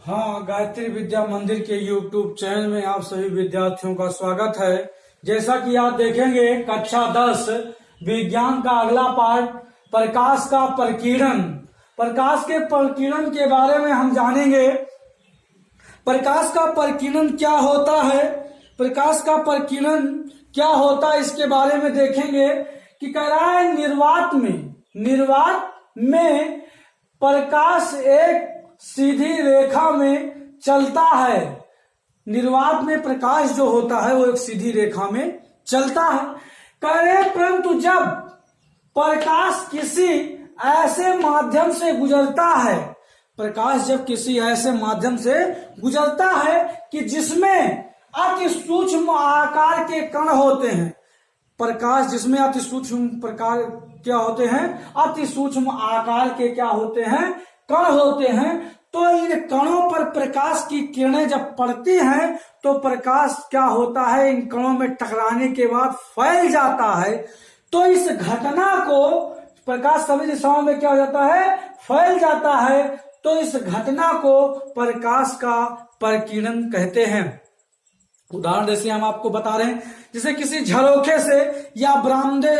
हाँ, गायत्री विद्या मंदिर के YouTube चैनल में आप सभी विद्यार्थियों का स्वागत है। जैसा कि आप देखेंगे कक्षा 10 विज्ञान का अगला पार्ट प्रकाश का प्रकीर्णन। प्रकाश के प्रकीर्णन के बारे में हम जानेंगे। प्रकाश का प्रकीर्णन क्या होता है, प्रकाश का प्रकीर्णन क्या होता है, इसके बारे में देखेंगे कि कह रहा है निर्वात में प्रकाश एक सीधी रेखा में चलता है। निर्वात में प्रकाश जो होता है वो एक सीधी रेखा में चलता है। कह रहे परंतु जब प्रकाश किसी ऐसे माध्यम से गुजरता है, प्रकाश जब किसी ऐसे माध्यम से गुजरता है कि जिसमें अति सूक्ष्म आकार के कण होते हैं, प्रकाश जिसमें अति सूक्ष्म प्रकार क्या होते हैं, अति सूक्ष्म आकार के क्या होते हैं, कण होते हैं। तो इन कणों पर प्रकाश की किरणें जब पड़ती हैं तो प्रकाश क्या होता है, इन कणों में टकराने के बाद फैल जाता है। तो इस घटना को प्रकाश सभी दिशाओं में क्या हो जाता है, फैल जाता है। तो इस घटना को प्रकाश का प्रकीर्णन कहते हैं। उदाहरण जैसे हम आपको बता रहे हैं, जैसे किसी झरोखे से या बरामदे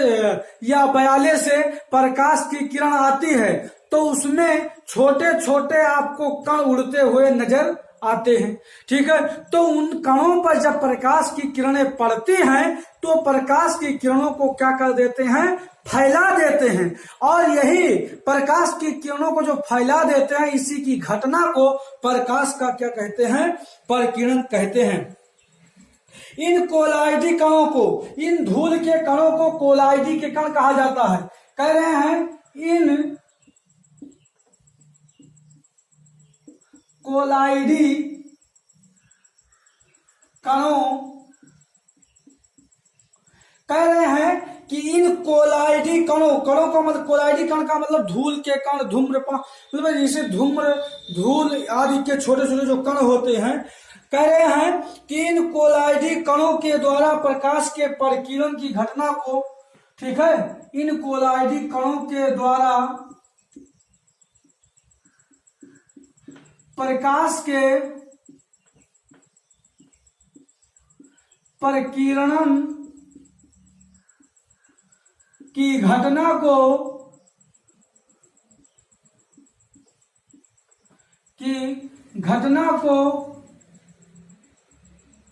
या बयाले से प्रकाश की किरण आती है तो उसमें छोटे छोटे आपको कण उड़ते हुए नजर आते हैं, ठीक है। तो उन कणों पर जब प्रकाश की किरणें पड़ती हैं तो प्रकाश की किरणों को क्या कर देते हैं, फैला देते हैं। और यही प्रकाश की किरणों को जो फैला देते हैं, इसी की घटना को प्रकाश का क्या कहते हैं, प्रकीर्णन कहते हैं। इन कोलाइडी कणों को, इन धूल के कणों को कोलाइडी के कण कहा जाता है। कह रहे हैं इन कोलाइडी कणों, कह रहे हैं कि इन कोलाइडी कणों का मतलब, कोलाइडी कण का मतलब धूल के कण, धूम्रपान मतलब जैसे धूल आदि के छोटे छोटे जो कण होते हैं। कह रहे हैं कि इन कोलाइडी कणों के द्वारा प्रकाश के प्रकीर्णन की घटना को, ठीक है, इन कोलाइडी कणों के द्वारा प्रकाश के प्रकीर्णन की घटना को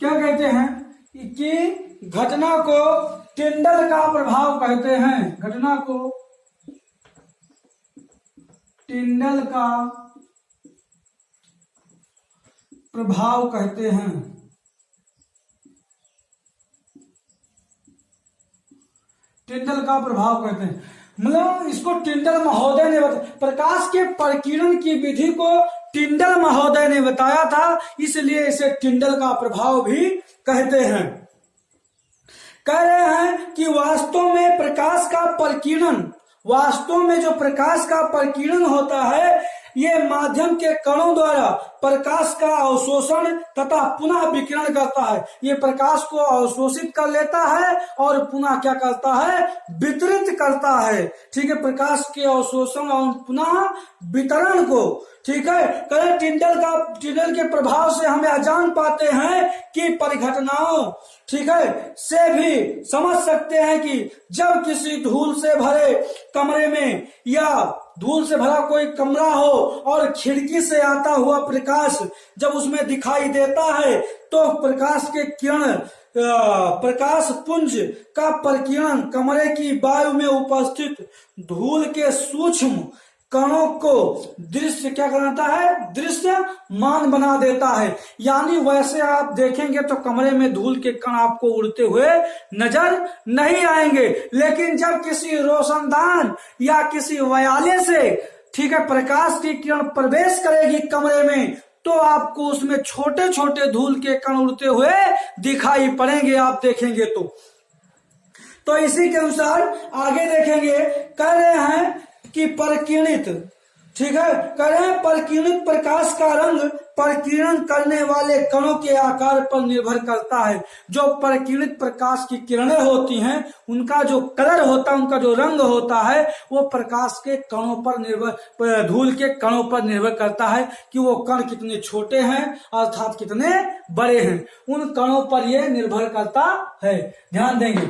क्या कहते हैं, कि घटना को टिंडल का प्रभाव कहते हैं। घटना को टिंडल का प्रभाव कहते हैं। टिंडल का प्रभाव कहते हैं, मतलब इसको टिंडल महोदय ने प्रकाश के प्रकीर्णन की विधि को टिंडल महोदय ने बताया था, इसलिए इसे टिंडल का प्रभाव भी कहते हैं। कह रहे हैं कि वास्तव में प्रकाश का प्रकीर्णन, वास्तव में जो प्रकाश का प्रकीर्णन होता है, ये माध्यम के कणों द्वारा प्रकाश का अवशोषण तथा पुनः विकिरण करता है। ये प्रकाश को अवशोषित कर लेता है और पुनः क्या करता है, वितरित करता है, ठीक है, प्रकाश के अवशोषण और पुनः वितरण को, ठीक है। करें टिंडल के प्रभाव से हम यह जान पाते हैं कि परिघटनाओं, ठीक है, से भी समझ सकते हैं कि जब किसी धूल से भरे कमरे में या धूल से भरा कोई कमरा हो और खिड़की से आता हुआ प्रकाश जब उसमें दिखाई देता है तो प्रकाश के किरण, प्रकाश पुंज का प्रकीर्णन कमरे की वायु में उपस्थित धूल के सूक्ष्म कणों को दृश्य क्या कराता है, दृश्यमान बना देता है। यानी वैसे आप देखेंगे तो कमरे में धूल के कण आपको उड़ते हुए नजर नहीं आएंगे, लेकिन जब किसी रोशनदान या किसी वयाले से, ठीक है, प्रकाश की किरण प्रवेश करेगी कमरे में तो आपको उसमें छोटे छोटे धूल के कण उड़ते हुए दिखाई पड़ेंगे, आप देखेंगे तो इसी के अनुसार आगे देखेंगे। कह रहे हैं कि प्रकीर्णित ठीक है। कह रहे हैं परिकीर्णित प्रकाश का रंग परिकीर्णन करने वाले कणों के आकार पर निर्भर करता है। जो परिकीर्णित प्रकाश की किरणें होती हैं उनका जो कलर होता है, उनका जो रंग होता है, वो प्रकाश के कणों पर निर्भर, धूल के कणों पर निर्भर करता है कि वो कण कितने छोटे हैं अर्थात कितने बड़े हैं, उन कणों पर ये निर्भर करता है। ध्यान देंगे।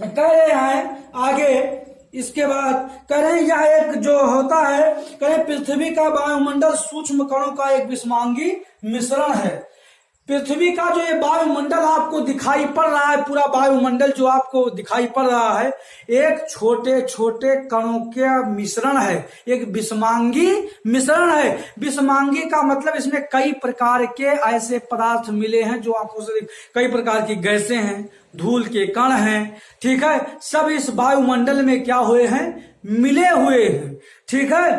कह रहे हैं आगे, इसके बाद कह रहे हैं यह एक जो होता है, कह रहे पृथ्वी का वायुमंडल सूक्ष्म कणों का एक विषमांगी मिश्रण है। पृथ्वी का जो ये वायुमंडल आपको दिखाई पड़ रहा है, पूरा वायुमंडल जो आपको दिखाई पड़ रहा है, एक छोटे छोटे कणों के मिश्रण है, एक विषमांगी मिश्रण है। विषमांगी का मतलब इसमें कई प्रकार के ऐसे पदार्थ मिले हैं जो आपको कई प्रकार की गैसें हैं, धूल के कण हैं, ठीक है, सब इस वायुमंडल में क्या हुए हैं, मिले हुए हैं। ठीक है।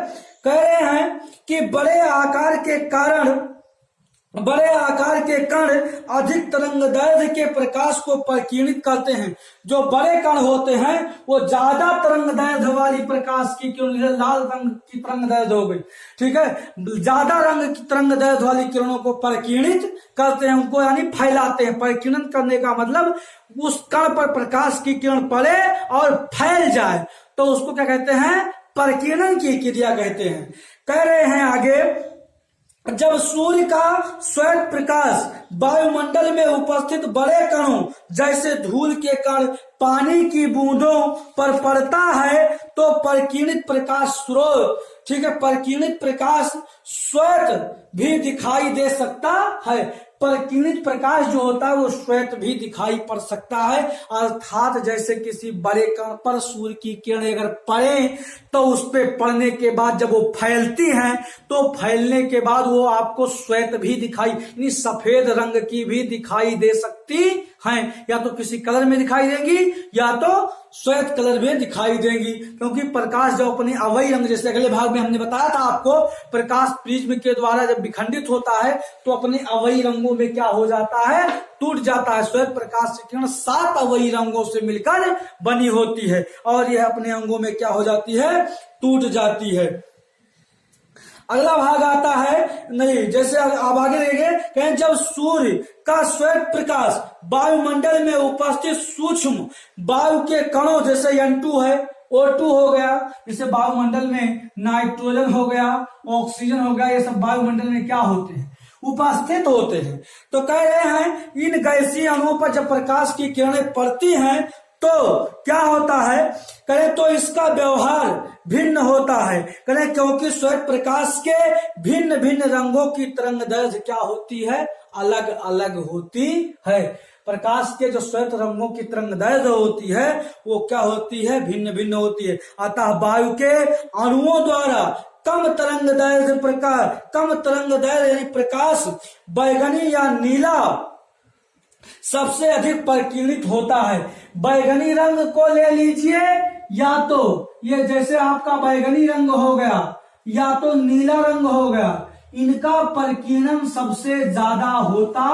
कह रहे हैं कि बड़े आकार के कण अधिक तरंगदैर्घ्य के प्रकाश को परिकीर्णित करते हैं। जो बड़े कण होते हैं वो ज्यादा तरंगदैर्घ्य वाली प्रकाश की किरण, लाल रंग की तरंगदैर्घ्य हो गई, ठीक है, ज्यादा रंग की तरंगदैर्घ्य वाली किरणों को परिकीर्णित करते हैं, उनको यानी फैलाते हैं। परिकीर्णन करने का मतलब उस कण पर प्रकाश की किरण पड़े और फैल जाए, तो उसको क्या कहते हैं, परिकीर्णन की क्रिया कहते हैं। कह रहे हैं आगे, जब सूर्य का श्वेत प्रकाश वायुमंडल में उपस्थित बड़े कणों जैसे धूल के कण, पानी की बूंदों पर पड़ता है तो परिकीर्णित प्रकाश स्रोत, ठीक है, परिकीर्णित प्रकाश श्वेत भी दिखाई दे सकता है। परिकीर्णित प्रकाश जो होता है वो श्वेत भी दिखाई पड़ सकता है, अर्थात जैसे किसी बड़े कण पर सूर्य की किरणें अगर पड़े तो उस पे पड़ने के बाद जब वो फैलती हैं तो फैलने के बाद वो आपको श्वेत भी दिखाई, यानी सफेद रंग की भी दिखाई दे सकती हैं, या तो किसी कलर में दिखाई देंगी या तो श्वेत कलर में दिखाई देंगी, क्योंकि प्रकाश जब अपने अवयवी रंग, जैसे अगले भाग में हमने बताया था आपको, प्रकाश प्रिज्म के द्वारा जब विखंडित होता है तो अपने अवयवी रंगों में क्या हो जाता है, टूट जाता है। श्वेत प्रकाश की किरण 7 अवयवी रंगों से मिलकर बनी होती है और यह अपने अंगों में क्या हो जाती है, टूट जाती है। अगला भाग आता है, नहीं, जैसे आप आगे देखेंगे, कहें जब सूर्य का श्वेत प्रकाश वायुमंडल में उपस्थित सूक्ष्म वायु के कणों जैसे N2 है, O2 हो गया, जैसे वायुमंडल में नाइट्रोजन हो गया, ऑक्सीजन हो गया, ये सब वायुमंडल में क्या होते हैं, उपस्थित होते हैं। तो कह रहे हैं इन गैसीय अणुओं पर जब प्रकाश की किरणें पड़ती हैं तो क्या होता है, करें तो इसका व्यवहार भिन्न होता है, करें क्योंकि श्वेत प्रकाश के भिन्न भिन्न रंगों की तरंगदैर्घ्य क्या होती है, अलग अलग होती है। प्रकाश के जो श्वेत रंगों की तरंगदैर्घ्य होती है वो क्या होती है, भिन्न भिन्न होती है। अतः वायु के अणुओं द्वारा कम तरंगदैर्घ्य यानी प्रकाश बैगनी या नीला सबसे अधिक परिकीर्णित होता है। बैगनी रंग को ले लीजिए, या तो ये जैसे आपका बैगनी रंग हो गया या तो नीला रंग हो गया, इनका परिकीर्णन सबसे ज्यादा होता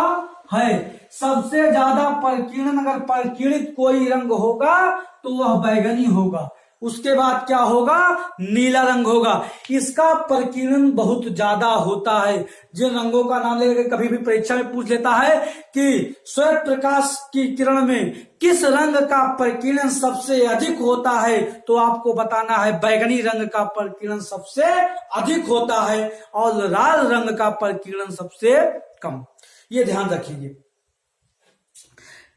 है। सबसे ज्यादा परिकीर्णन, अगर परिकीर्णित कोई रंग होगा तो वह बैगनी होगा, उसके बाद क्या होगा, नीला रंग होगा। इसका परिकीर्णन बहुत ज्यादा होता है। जिन रंगों का नाम लेकर कभी भी परीक्षा में पूछ लेता है कि श्वेत प्रकाश की किरण में किस रंग का परिकीर्णन सबसे अधिक होता है, तो आपको बताना है बैगनी रंग का परिकीर्णन सबसे अधिक होता है और लाल रंग का परिकीर्णन सबसे कम। ये ध्यान रखिए।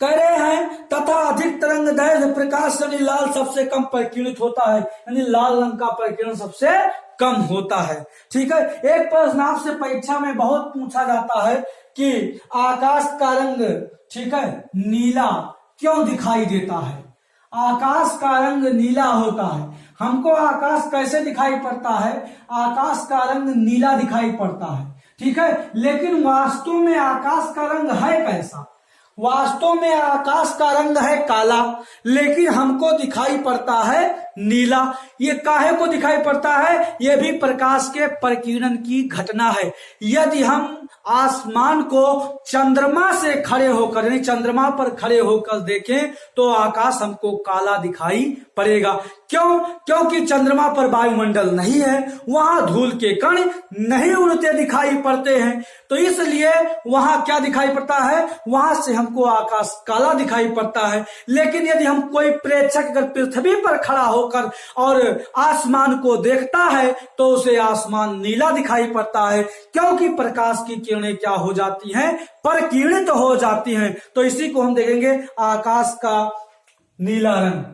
कह रहे हैं तथा अधिक तरंगदैर्घ्य प्रकाश यानी लाल सबसे कम परिकीर्णित होता है, यानी लाल रंग का परिकीर्णन सबसे कम होता है। ठीक है। एक प्रश्न आपसे परीक्षा में बहुत पूछा जाता है कि आकाश का रंग, ठीक है, नीला क्यों दिखाई देता है। आकाश का रंग नीला होता है, हमको आकाश कैसे दिखाई पड़ता है, आकाश का रंग नीला दिखाई पड़ता है, ठीक है, लेकिन वास्तव में आकाश का रंग है कैसा। वास्तव में आकाश का रंग है काला, लेकिन हमको दिखाई पड़ता है नीला। ये काहे को दिखाई पड़ता है? ये भी प्रकाश के प्रकीर्णन की घटना है। यदि हम आसमान को चंद्रमा से खड़े होकर यानी चंद्रमा पर खड़े होकर देखें तो आकाश हमको काला दिखाई पड़ेगा। क्यों? क्योंकि चंद्रमा पर वायुमंडल नहीं है, वहां धूल के कण नहीं उड़ते दिखाई पड़ते हैं, तो इसलिए वहां क्या दिखाई पड़ता है? वहां से हमको आकाश काला दिखाई पड़ता है। लेकिन यदि हम कोई प्रेक्षक अगर पृथ्वी पर खड़ा होकर और आसमान को देखता है तो उसे आसमान नीला दिखाई पड़ता है, क्योंकि प्रकाश की किरणें क्या हो जाती हैं? प्रकीर्णित तो हो जाती हैं। तो इसी को हम देखेंगे आकाश का नीला रंग।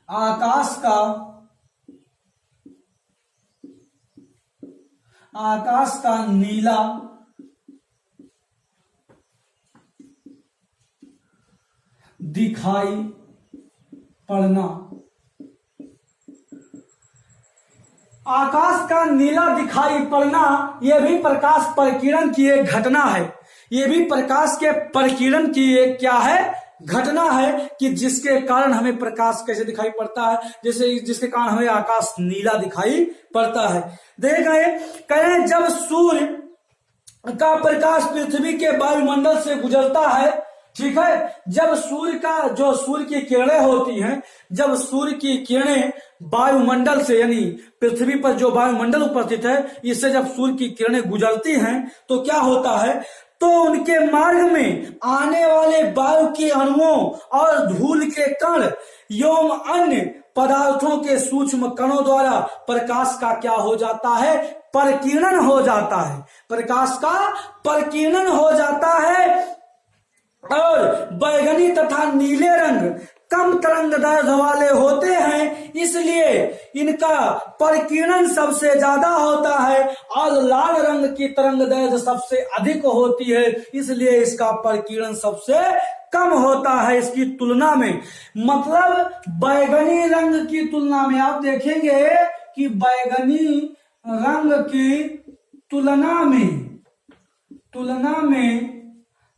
आकाश का नीला दिखाई पड़ना। आकाश का नीला दिखाई पड़ना यह भी प्रकाश प्रकीर्णन की एक घटना है। यह भी प्रकाश के प्रकीर्णन की एक क्या है? घटना है कि जिसके कारण हमें प्रकाश कैसे दिखाई पड़ता है, जैसे जिसके कारण हमें आकाश नीला दिखाई पड़ता है। देख रहे कहें जब सूर्य का प्रकाश पृथ्वी के वायुमंडल से गुजरता है, ठीक है, जब सूर्य की किरणें होती हैं, जब सूर्य की किरणें वायुमंडल से यानी पृथ्वी पर जो वायुमंडल उपस्थित है इससे जब सूर्य की किरणें गुजरती हैं तो क्या होता है? तो उनके मार्ग में आने वाले वायु के अणुओं और धूल के कण एवं अन्य पदार्थों के सूक्ष्म कणों द्वारा प्रकाश का क्या हो जाता है? प्रकीर्णन हो जाता है। प्रकाश का प्रकीर्णन हो जाता है और बैगनी तथा नीले रंग कम तरंग दैर्घ्य वाले होते हैं, इसलिए इनका प्रकीर्णन सबसे ज्यादा होता है और लाल रंग की तरंग दैर्घ्य सबसे अधिक होती है, इसलिए इसका प्रकीर्णन सबसे कम होता है इसकी तुलना में। मतलब बैगनी रंग की तुलना में आप देखेंगे कि बैगनी रंग की तुलना में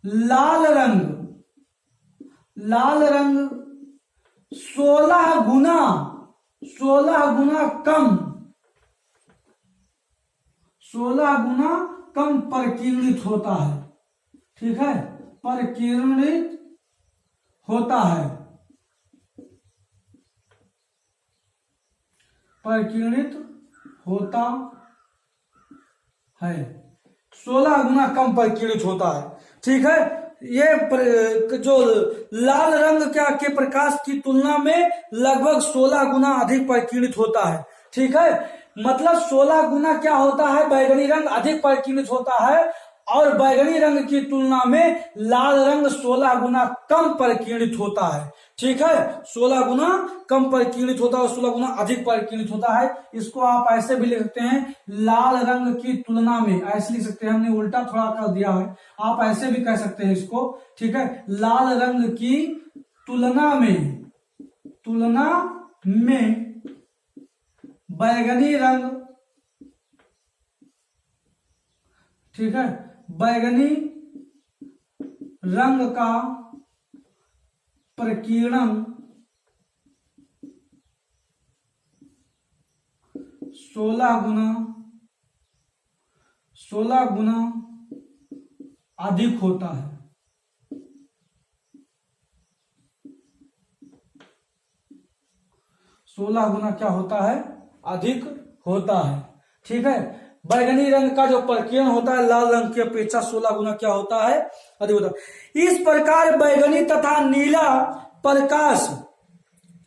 लाल रंग 16 गुना कम प्रकीर्णित होता है। ठीक है, प्रकीर्णित होता है, प्रकीर्णित होता है, 16 गुना कम प्रकीर्णित होता है। ठीक है, ये जो लाल रंग के प्रकाश की तुलना में लगभग 16 गुना अधिक प्रकीर्णित होता है। ठीक है, मतलब 16 गुना क्या होता है? बैगनी रंग अधिक प्रकीर्णित होता है और बैगनी रंग की तुलना में लाल रंग 16 गुना कम प्रकीर्णित होता है। ठीक है, 16 गुना कम प्रकीर्णित होता है और 16 गुना अधिक प्रकीर्णित होता है। इसको आप ऐसे भी लिख सकते हैं, लाल रंग की तुलना में, ऐसे लिख सकते हैं, हमने उल्टा थोड़ा कर दिया है, आप ऐसे भी कह सकते हैं इसको। ठीक है, लाल रंग की तुलना में बैगनी रंग, ठीक है, बैगनी रंग का प्रकीर्णन 16 गुना अधिक होता है। 16 गुना क्या होता है? अधिक होता है। ठीक है, बैगनी रंग का जो प्रकीर्णन होता है लाल रंग की अपेक्षा 16 गुना क्या होता है? अधिक होता है। इस प्रकार बैगनी तथा नीला प्रकाश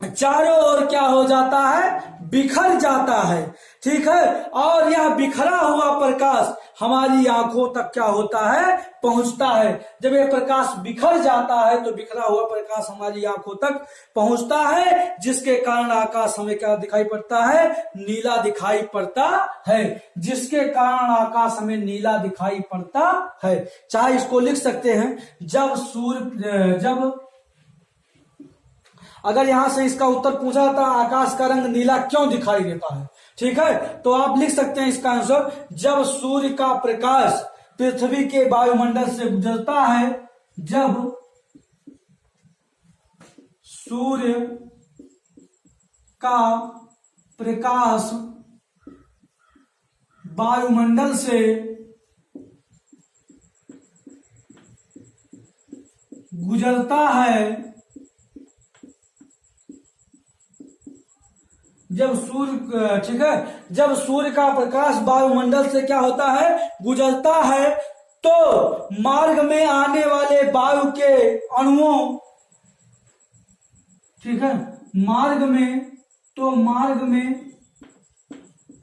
चारों ओर क्या हो जाता है? बिखर जाता है। ठीक है, और यह बिखरा हुआ प्रकाश हमारी आंखों तक क्या होता है? पहुंचता है। जब यह प्रकाश बिखर जाता है तो बिखरा हुआ प्रकाश हमारी आंखों तक पहुंचता है, जिसके कारण आकाश हमें क्या दिखाई पड़ता है? नीला दिखाई पड़ता है। जिसके कारण आकाश हमें नीला दिखाई पड़ता है। चाहे इसको लिख सकते हैं, जब अगर यहां से इसका उत्तर पूछा था आकाश का रंग नीला क्यों दिखाई देता है, ठीक है, तो आप लिख सकते हैं इसका आंसर, जब सूर्य का प्रकाश पृथ्वी के वायुमंडल से गुजरता है, जब सूर्य का प्रकाश वायुमंडल से गुजरता है, जब सूर्य, ठीक है, जब सूर्य का प्रकाश वायुमंडल से क्या होता है, गुजरता है, तो मार्ग में आने वाले वायु के अणुओं, ठीक है, मार्ग में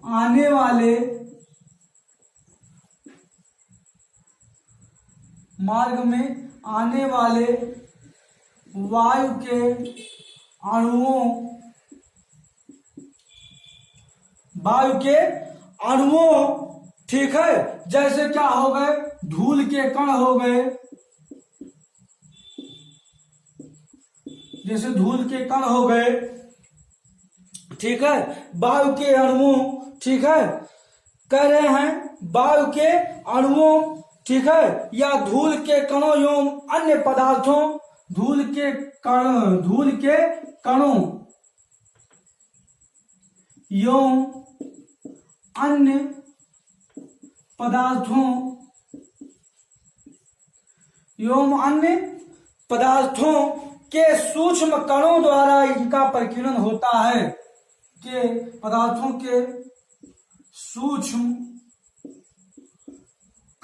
आने वाले वायु के अणुओं, ठीक है, जैसे क्या हो गए, धूल के कण हो गए, जैसे धूल के कण हो गए, ठीक है, वायु के अणुओं, ठीक है, कह रहे हैं वायु के अणुओं, ठीक है, या धूल के कणों एवं अन्य पदार्थों, धूल के कणों एवं अन्य पदार्थों के सूक्ष्म कणों द्वारा इनका परिकीर्णन होता है, के पदार्थों के सूक्ष्म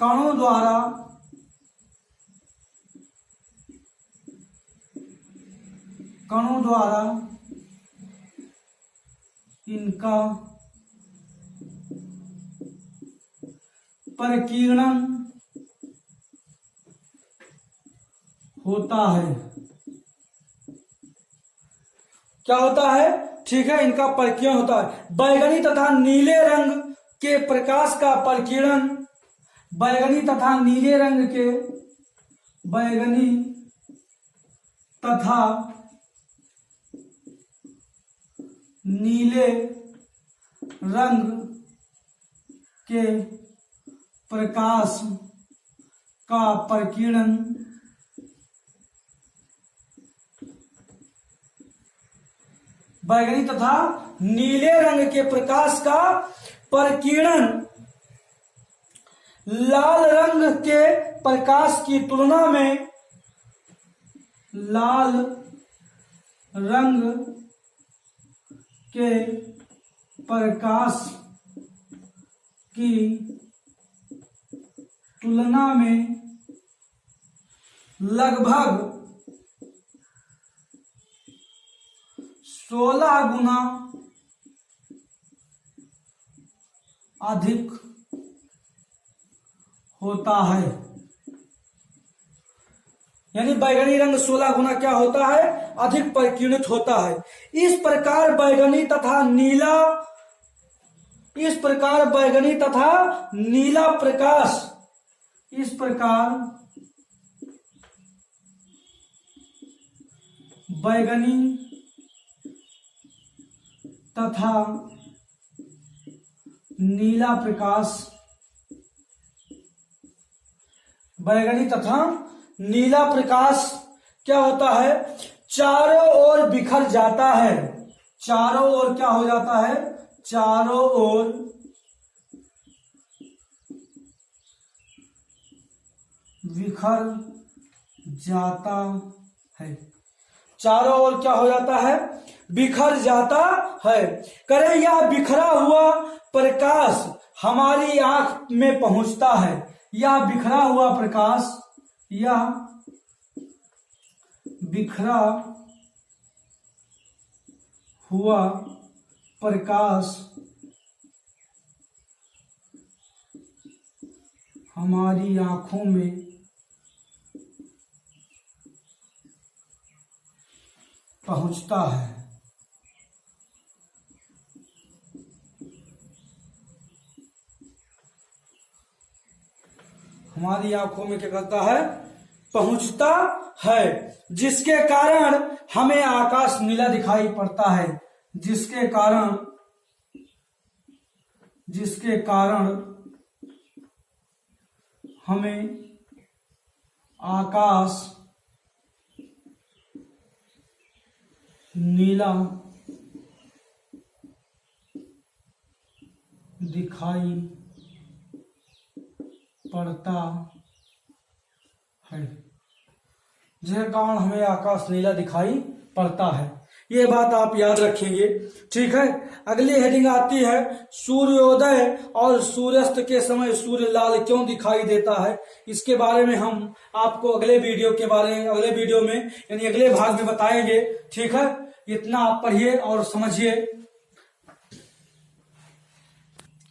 कणों द्वारा इनका परिकीर्णन होता है। क्या होता है, ठीक है, इनका परिकीर्णन होता है। बैगनी तथा नीले रंग के प्रकाश का परिकीर्णन, बैगनी तथा नीले रंग के प्रकाश का परिकीर्णन बैगनी तथा नीले रंग के प्रकाश का परिकीर्णन लाल रंग के प्रकाश की तुलना में, लाल रंग के प्रकाश की तुलना में लगभग 16 गुना अधिक होता है। यानी बैगनी रंग 16 गुना क्या होता है, अधिक परिकीर्णित होता है। इस प्रकार बैगनी तथा नीला प्रकाश, इस प्रकार बैगनी तथा नीला प्रकाश, क्या होता है, चारों ओर बिखर जाता है, चारों ओर क्या हो जाता है, चारों ओर बिखर जाता है, चारों ओर क्या हो जाता है, बिखर जाता है। करें यह बिखरा हुआ प्रकाश हमारी आंख में पहुंचता है, यह बिखरा हुआ प्रकाश, यह बिखरा हुआ प्रकाश हमारी आंखों में पहुंचता है। हमारी आंखों में क्या करता है, पहुंचता है, जिसके कारण हमें आकाश नीला दिखाई पड़ता है, जिसके कारण हमें आकाश नीला दिखाई पड़ता है, जिसके कारण हमें आकाश नीला दिखाई पड़ता है। ये बात आप याद रखेंगे, ठीक है। अगली हेडिंग आती है सूर्योदय और सूर्यास्त के समय सूर्य लाल क्यों दिखाई देता है। इसके बारे में हम आपको अगले वीडियो में यानी अगले भाग में बताएंगे, ठीक है। इतना आप पढ़िए और समझिए।